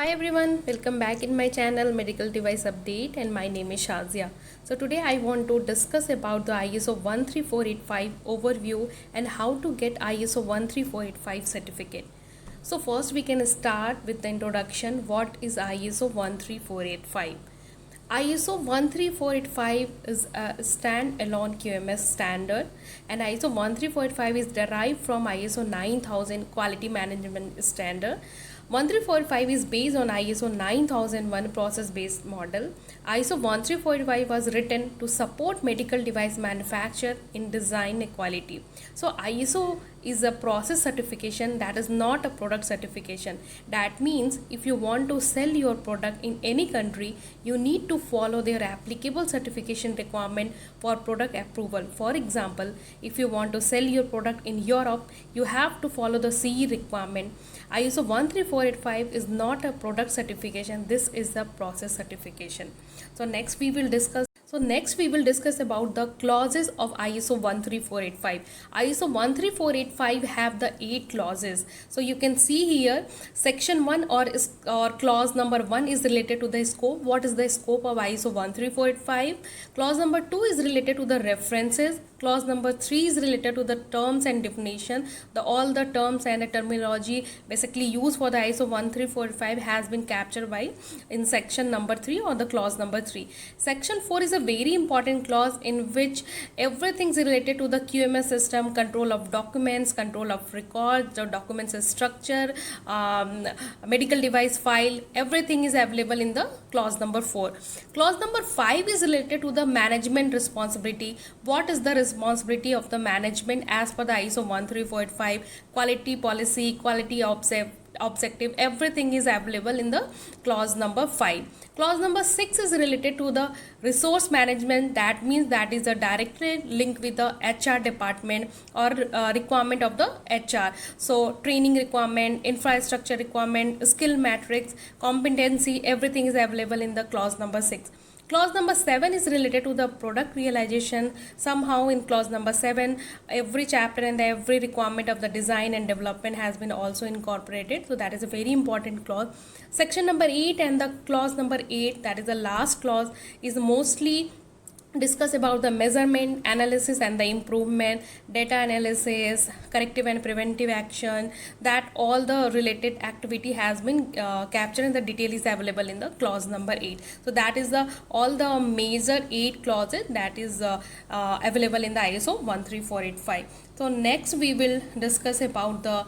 Hi everyone, welcome back in my channel Medical Device Update, and my name is Shazia. So today I want to discuss about the ISO 13485 overview and how to get ISO 13485 certificate. So first we can start with the introduction. What is ISO 13485? ISO 13485 is a stand-alone QMS standard, and ISO 13485 is derived from ISO 9000 quality management standard. 13485 is based on ISO 9001 process-based model. ISO 13485 was written to support medical device manufacture in design quality. So ISO is a process certification, that is not a product certification. That means if you want to sell your product in any country, you need to follow their applicable certification requirement for product approval. For example, if you want to sell your product in Europe, you have to follow the CE requirement. ISO 13485 is not a product certification, this is a process certification. So next we will discuss about the clauses of ISO 13485. ISO 13485 have the 8 clauses. So you can see here section 1 or clause number 1 is related to the scope. What is the scope of ISO 13485? Clause number 2 is related to the references. Clause number 3 is related to the terms and definition. All the terms and the terminology basically used for the ISO 13485 has been captured in section number 3 or the clause number 3. Section 4 is a very important clause in which everything is related to the QMS system, control of documents, control of records, the documents structure, medical device file, everything is available in the clause number 4. Clause number 5 is related to the management responsibility. What is the responsibility of the management as per the ISO 13485? Quality policy, quality objective, everything is available in the clause number 5. Clause number 6 is related to the resource management. That means that is a directly link with the HR department or requirement of the HR. So training requirement, infrastructure requirement, skill matrix, competency, everything is available in the clause number 6. Clause number 7 is related to the product realization. Somehow in clause number 7, every chapter and every requirement of the design and development has been also incorporated. So that is a very important clause. Section number 8 and the clause number 8, that is the last clause, is mostly discuss about the measurement, analysis and the improvement, data analysis, corrective and preventive action, that all the related activity has been captured and the detail is available in the clause number 8. So that is all the major 8 clauses that is available in the ISO 13485. So next we will discuss about the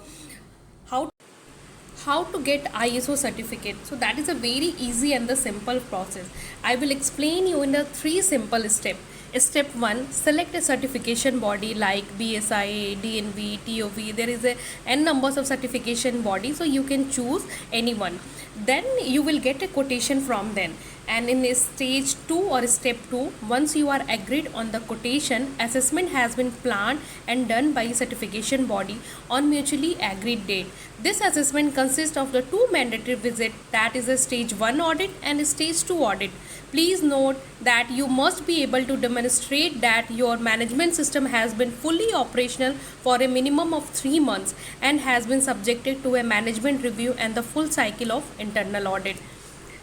how to get ISO certificate. So that is a very easy and the simple process. I will explain you in the 3 simple steps. Step 1, select a certification body like BSIA, DNV, TOV. There is a n numbers of certification body, so you can choose anyone. Then you will get a quotation from them. And in stage 2 or step 2, once you are agreed on the quotation, assessment has been planned and done by certification body on mutually agreed date. This assessment consists of the 2 mandatory visits, that is a stage 1 audit and a stage 2 audit. Please note that you must be able to demonstrate that your management system has been fully operational for a minimum of 3 months and has been subjected to a management review and the full cycle of internal audit.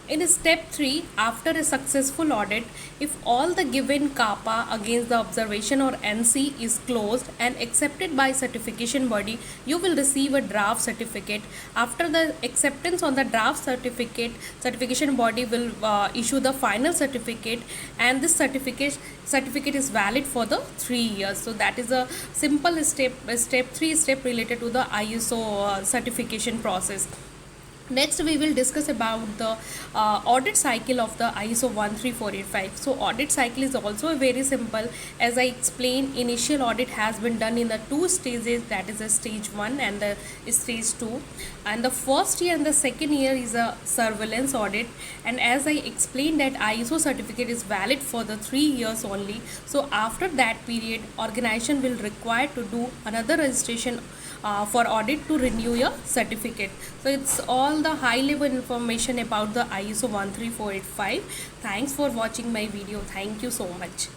In step 3, after a successful audit, if all the given CAPA against the observation or NC is closed and accepted by certification body, you will receive a draft certificate. After the acceptance on the draft certificate, certification body will issue the final certificate, and this certificate is valid for the 3 years. So that is a simple step 3 step related to the ISO certification process. Next we will discuss about the audit cycle of the ISO 13485. So audit cycle is also very simple. As I explained, initial audit has been done in the 2 stages, that is a stage 1 and the stage 2. And the first year and the second year is a surveillance audit. And as I explained that ISO certificate is valid for the 3 years only. So after that period, organization will require to do another registration for audit to renew your certificate. So it's all the high level information about the ISO 13485. Thanks for watching my video. Thank you so much.